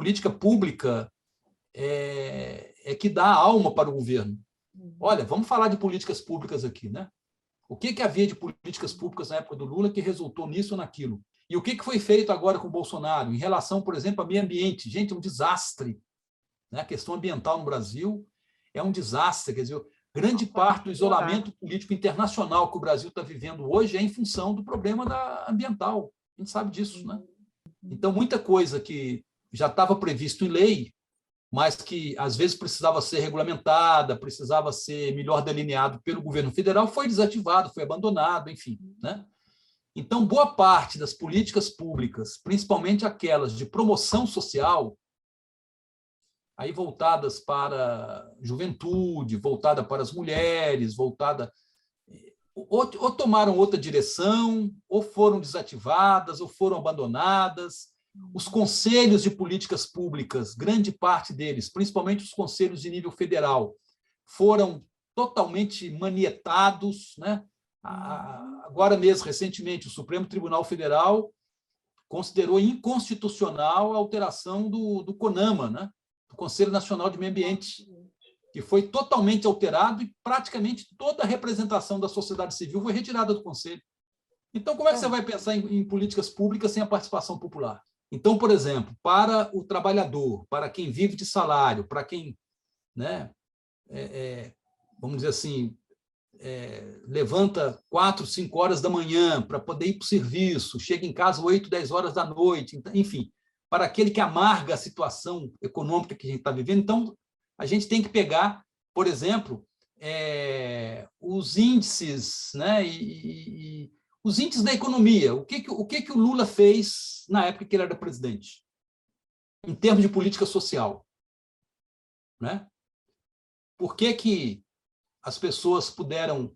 política pública é que dá alma para o governo. Olha, vamos falar de políticas públicas aqui, né? O que havia de políticas públicas na época do Lula que resultou nisso ou naquilo? E o que foi feito agora com o Bolsonaro em relação, por exemplo, ao meio ambiente? Gente, é um desastre, né? A questão ambiental no Brasil é um desastre. Quer dizer, grande parte do isolamento político internacional que o Brasil está vivendo hoje é em função do problema ambiental. A gente sabe disso, né? Então, muita coisa que já estava previsto em lei, mas que às vezes precisava ser regulamentada, precisava ser melhor delineado pelo governo federal, foi desativado, foi abandonado, enfim, né? Então, boa parte das políticas públicas, principalmente aquelas de promoção social, aí voltadas para a juventude, voltada para as mulheres, voltada ou tomaram outra direção, ou foram desativadas, ou foram abandonadas. Os conselhos de políticas públicas, grande parte deles, principalmente os conselhos de nível federal, foram totalmente manietados, né? Agora mesmo, recentemente, o Supremo Tribunal Federal considerou inconstitucional a alteração do CONAMA, né? Do Conselho Nacional de Meio Ambiente, que foi totalmente alterado e praticamente toda a representação da sociedade civil foi retirada do Conselho. Então, como é que você vai pensar em políticas públicas sem a participação popular? Então, por exemplo, para o trabalhador, para quem vive de salário, para quem, né, vamos dizer assim, levanta 4, 5 horas da manhã para poder ir para o serviço, chega em casa 8, 10 horas da noite, enfim, para aquele que amarga a situação econômica que a gente está vivendo. Então, a gente tem que pegar, por exemplo, os índices, né, os índices da economia. O que o Lula fez na época que ele era presidente, em termos de política social, né? Por que as pessoas puderam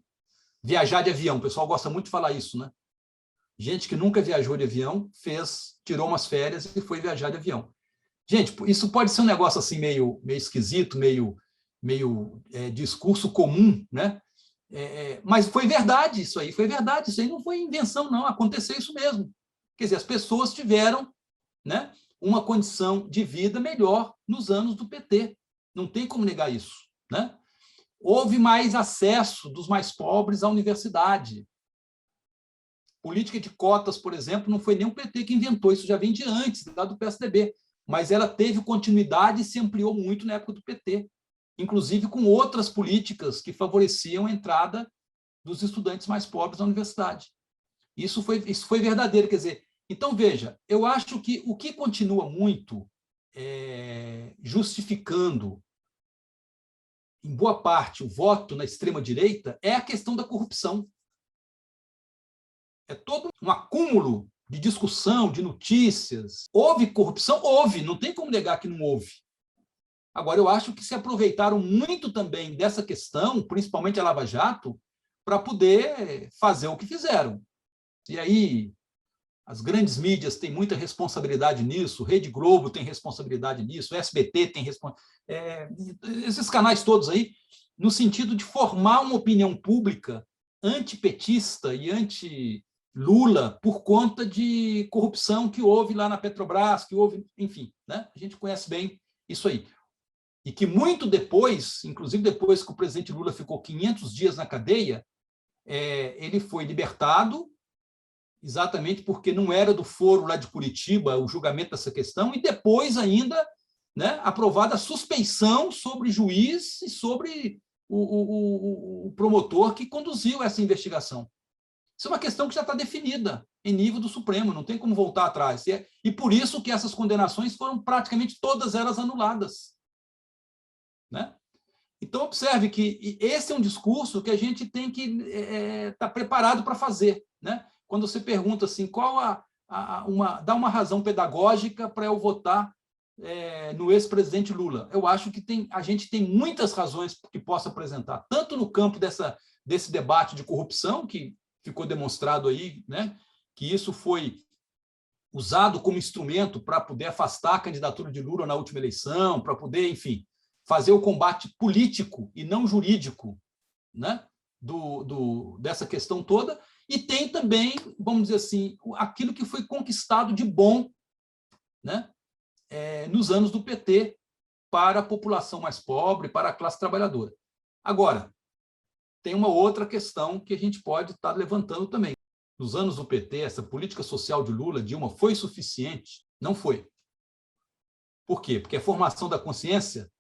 viajar de avião? O pessoal gosta muito de falar isso, né? Gente que nunca viajou de avião tirou umas férias e foi viajar de avião. Gente, isso pode ser um negócio assim meio esquisito, meio discurso comum, né? Mas foi verdade isso aí, não foi invenção, não, aconteceu isso mesmo. Quer dizer, as pessoas tiveram, né, uma condição de vida melhor nos anos do PT, não tem como negar isso, né? Houve mais acesso dos mais pobres à universidade. Política de cotas, por exemplo, não foi nem o PT que inventou, isso já vem de antes, lá do PSDB, mas ela teve continuidade e se ampliou muito na época do PT, inclusive com outras políticas que favoreciam a entrada dos estudantes mais pobres na universidade. Isso foi verdadeiro, quer dizer, então, veja, eu acho que o que continua muito justificando, em boa parte, o voto na extrema-direita é a questão da corrupção. É todo um acúmulo de discussão, de notícias. Houve corrupção? Houve, não tem como negar que não houve. Agora, eu acho que se aproveitaram muito também dessa questão, principalmente a Lava Jato, para poder fazer o que fizeram. E aí, as grandes mídias têm muita responsabilidade nisso, Rede Globo tem responsabilidade nisso, SBT tem responsabilidade, esses canais todos aí, no sentido de formar uma opinião pública antipetista e anti-Lula por conta de corrupção que houve lá na Petrobras, que houve, enfim, né? A gente conhece bem isso aí. E que muito depois, inclusive depois que o presidente Lula ficou 500 dias na cadeia, ele foi libertado, exatamente porque não era do foro lá de Curitiba o julgamento dessa questão, e depois ainda, né, aprovada a suspeição sobre juiz e sobre o promotor que conduziu essa investigação. Isso é uma questão que já está definida em nível do Supremo, não tem como voltar atrás. E por isso que essas condenações foram praticamente todas elas anuladas, né? Então, observe que esse é um discurso que a gente tem que estar preparado para fazer, né? Quando você pergunta assim, dá uma razão pedagógica para eu votar no ex-presidente Lula. Eu acho que a gente tem muitas razões que possa apresentar, tanto no campo desse debate de corrupção, que ficou demonstrado aí, né, que isso foi usado como instrumento para poder afastar a candidatura de Lula na última eleição, para poder, enfim, fazer o combate político e não jurídico, né, dessa questão toda, e tem também, vamos dizer assim, aquilo que foi conquistado de bom, né, nos anos do PT para a população mais pobre, para a classe trabalhadora. Agora, tem uma outra questão que a gente pode estar levantando também. Nos anos do PT, essa política social de Lula, Dilma, foi suficiente? Não foi. Por quê? Porque a formação da consciência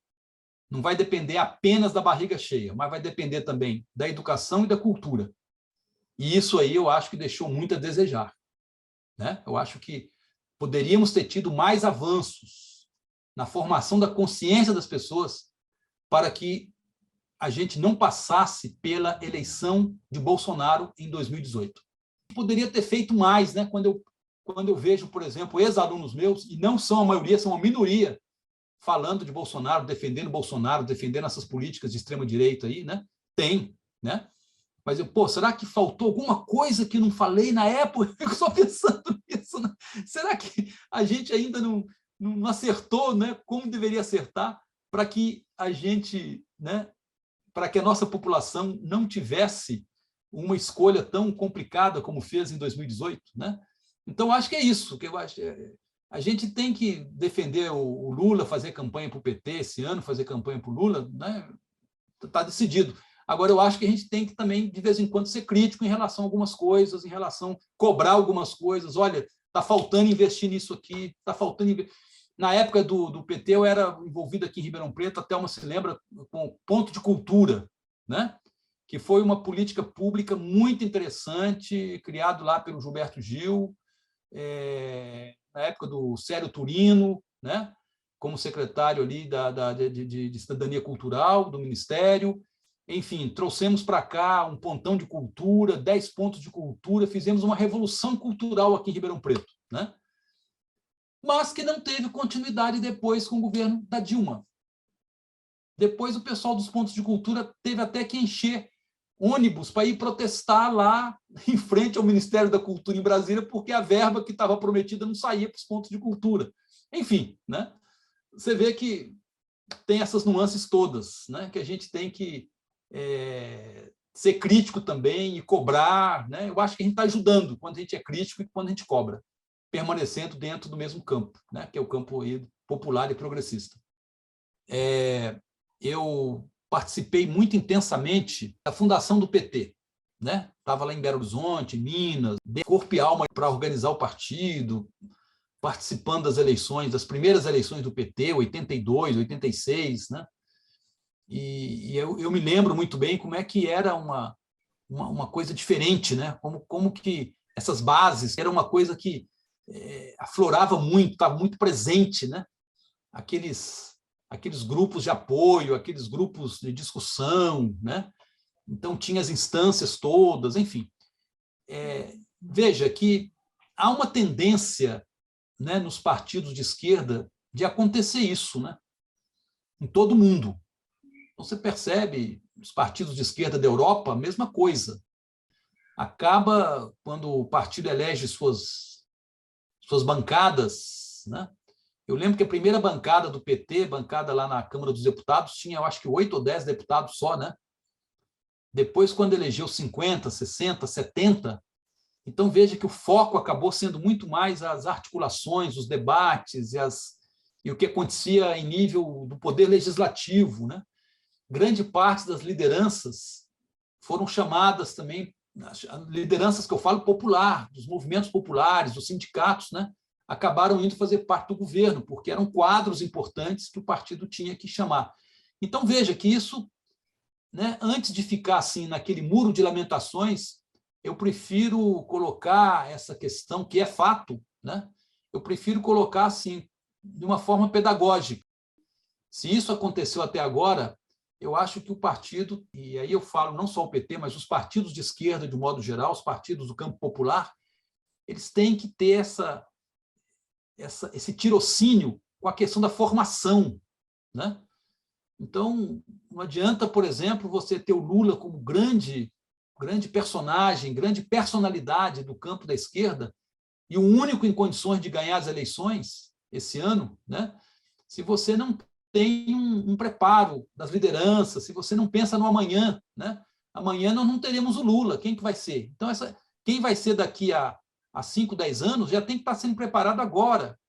não vai depender apenas da barriga cheia, mas vai depender também da educação e da cultura. E isso aí eu acho que deixou muito a desejar, né? Eu acho que poderíamos ter tido mais avanços na formação da consciência das pessoas para que a gente não passasse pela eleição de Bolsonaro em 2018. Poderia ter feito mais, né? Quando eu vejo, por exemplo, ex-alunos meus, e não são a maioria, são a minoria, falando de Bolsonaro, defendendo essas políticas de extrema-direita aí, né? Tem, né? Mas será que faltou alguma coisa que não falei na época? Eu fico só pensando nisso, né? Será que a gente ainda não acertou, né? Como deveria acertar para que a gente, né? Para que a nossa população não tivesse uma escolha tão complicada como fez em 2018, né? Então, acho que é isso que eu acho. A gente tem que defender o Lula, fazer campanha para o PT esse ano, fazer campanha para o Lula, né? Está decidido. Agora, eu acho que a gente tem que também, de vez em quando, ser crítico em relação a algumas coisas, em relação a cobrar algumas coisas. Olha, está faltando investir nisso aqui, está faltando. Na época do PT, eu era envolvido aqui em Ribeirão Preto, a Thelma se lembra, com o Ponto de Cultura, né? Que foi uma política pública muito interessante, criado lá pelo Gilberto Gil, na época do Célio Turino, né? Como secretário ali de Cidadania Cultural do Ministério. Enfim, trouxemos para cá um pontão de cultura, 10 pontos de cultura, fizemos uma revolução cultural aqui em Ribeirão Preto, né? Mas que não teve continuidade depois com o governo da Dilma. Depois o pessoal dos pontos de cultura teve até que encher ônibus para ir protestar lá em frente ao Ministério da Cultura em Brasília, porque a verba que estava prometida não saía para os pontos de cultura. Enfim, né? Você vê que tem essas nuances todas, né? Que a gente tem que ser crítico também e cobrar, né? Eu acho que a gente está ajudando quando a gente é crítico e quando a gente cobra, permanecendo dentro do mesmo campo, né? Que é o campo popular e progressista. Eu participei muito intensamente da fundação do PT, né? Estava lá em Belo Horizonte, Minas, dei corpo e alma para organizar o partido, participando das eleições, das primeiras eleições do PT, 82, 86, né? E eu me lembro muito bem como é que era uma coisa diferente, né? Como que essas bases era uma coisa que aflorava muito, estava muito presente, né? Aqueles grupos de apoio, aqueles grupos de discussão, né? Então tinha as instâncias todas, enfim. Veja que há uma tendência, né, nos partidos de esquerda de acontecer isso, né? Em todo mundo. Então, você percebe, os partidos de esquerda da Europa, a mesma coisa. Acaba, quando o partido elege suas bancadas, né? Eu lembro que a primeira bancada do PT, bancada lá na Câmara dos Deputados, tinha, eu acho que 8 ou 10 deputados só, né? Depois, quando elegeu 50, 60, 70, então veja que o foco acabou sendo muito mais as articulações, os debates e o que acontecia em nível do poder legislativo, né? Grande parte das lideranças foram chamadas também, lideranças que eu falo popular, dos movimentos populares, dos sindicatos, né? Acabaram indo fazer parte do governo, porque eram quadros importantes que o partido tinha que chamar. Então, veja que isso, né, antes de ficar assim naquele muro de lamentações, eu prefiro colocar essa questão, que é fato, né? Eu prefiro colocar assim, de uma forma pedagógica. Se isso aconteceu até agora, eu acho que o partido, e aí eu falo não só o PT, mas os partidos de esquerda, de modo geral, os partidos do campo popular, eles têm que ter esse tirocínio com a questão da formação, né? Então, não adianta, por exemplo, você ter o Lula como grande personagem, grande personalidade do campo da esquerda e o único em condições de ganhar as eleições esse ano, né? Se você não tem um preparo das lideranças, se você não pensa no amanhã, né? Amanhã nós não teremos o Lula, quem que vai ser? Então, quem vai ser daqui a 5, 10 anos já tem que estar sendo preparado agora.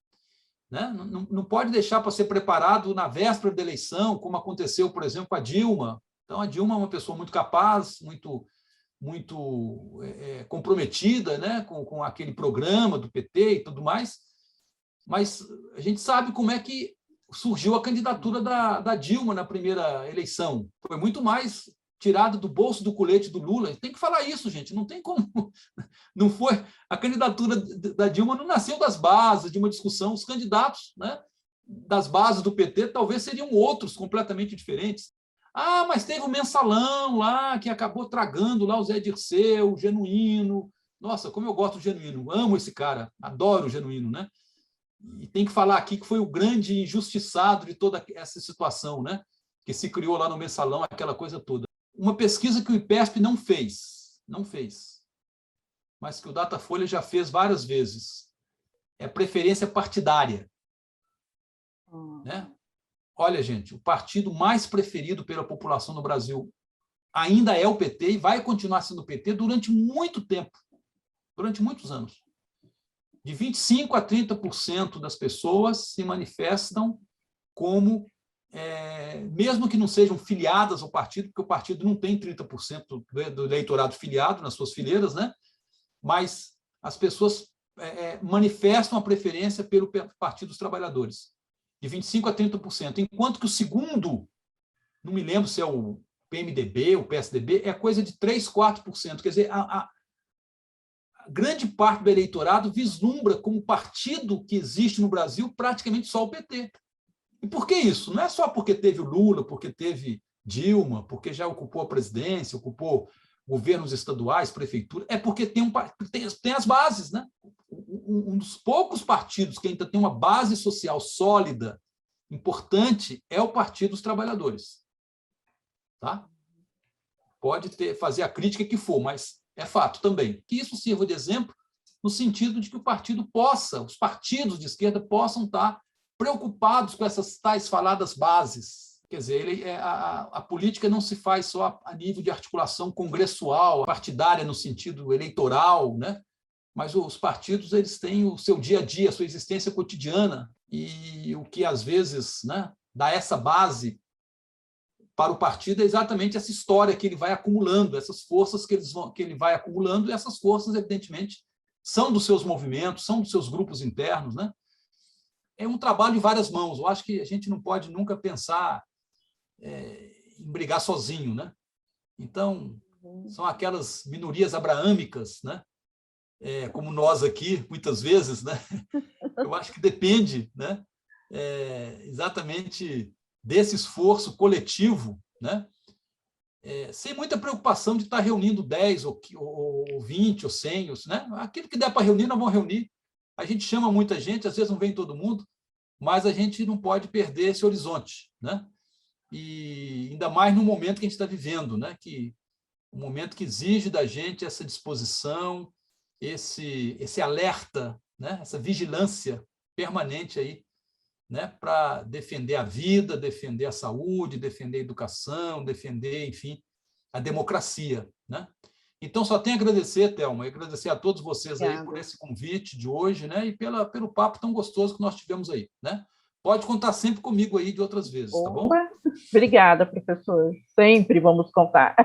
né? Não pode deixar para ser preparado na véspera da eleição, como aconteceu, por exemplo, com a Dilma. Então, a Dilma é uma pessoa muito capaz, muito comprometida, né, com aquele programa do PT e tudo mais, mas a gente sabe como é que surgiu a candidatura da Dilma na primeira eleição. Foi muito mais tirado do bolso do colete do Lula. Tem que falar isso, gente. Não tem como. Não foi. A candidatura da Dilma não nasceu das bases de uma discussão. Os candidatos, né, das bases do PT talvez seriam outros completamente diferentes. Ah, mas teve o Mensalão lá, que acabou tragando lá o Zé Dirceu, o Genuíno. Nossa, como eu gosto do Genuíno. Amo esse cara. Adoro o Genuíno, né? E tem que falar aqui que foi o grande injustiçado de toda essa situação, né? Que se criou lá no Mensalão, aquela coisa toda. Uma pesquisa que o IPESP não fez, mas que o Datafolha já fez várias vezes. É preferência partidária. Né? Olha, gente, o partido mais preferido pela população no Brasil ainda é o PT e vai continuar sendo o PT durante muito tempo, durante muitos anos. De 25% a 30% das pessoas se manifestam como, mesmo que não sejam filiadas ao partido, porque o partido não tem 30% do eleitorado filiado nas suas fileiras, né? Mas as pessoas manifestam a preferência pelo Partido dos Trabalhadores, de 25% a 30%, enquanto que o segundo, não me lembro se é o PMDB, o PSDB, é coisa de 3%, 4%. Quer dizer, a grande parte do eleitorado vislumbra como partido que existe no Brasil praticamente só o PT. E por que isso? Não é só porque teve o Lula, porque teve Dilma, porque já ocupou a presidência, ocupou governos estaduais, prefeitura, é porque tem as bases, né? Um dos poucos partidos que ainda tem uma base social sólida, importante, é o Partido dos Trabalhadores. Tá? Pode fazer a crítica que for, mas é fato também. Que isso sirva de exemplo no sentido de que os partidos de esquerda possam estar preocupados com essas tais faladas bases. Quer dizer, a política não se faz só a nível de articulação congressual, partidária no sentido eleitoral, né? Mas os partidos eles têm o seu dia a dia, a sua existência cotidiana, e o que às vezes, né, dá essa base para o partido é exatamente essa história que ele vai acumulando, essas forças que ele vai acumulando, e essas forças, evidentemente, são dos seus movimentos, são dos seus grupos internos, né? É um trabalho de várias mãos. Eu acho que a gente não pode nunca pensar em brigar sozinho, né? Então, são aquelas minorias abraâmicas, né? Como nós aqui, muitas vezes, né? Eu acho que depende, né? Exatamente desse esforço coletivo, né? Sem muita preocupação de estar reunindo 10 ou 20 ou 100, né? Aquilo que der para reunir, nós vamos reunir. A gente chama muita gente, às vezes não vem todo mundo, mas a gente não pode perder esse horizonte, né? E ainda mais no momento que a gente está vivendo, né? Um momento que exige da gente essa disposição, esse alerta, né? Essa vigilância permanente aí, né? Para defender a vida, defender a saúde, defender a educação, defender, enfim, a democracia, né? Então, só tenho a agradecer, Thelma, e agradecer a todos vocês aí por esse convite de hoje, né? E pelo papo tão gostoso que nós tivemos aí, né? Pode contar sempre comigo aí de outras vezes, tá bom? Obrigada, professor. Sempre vamos contar.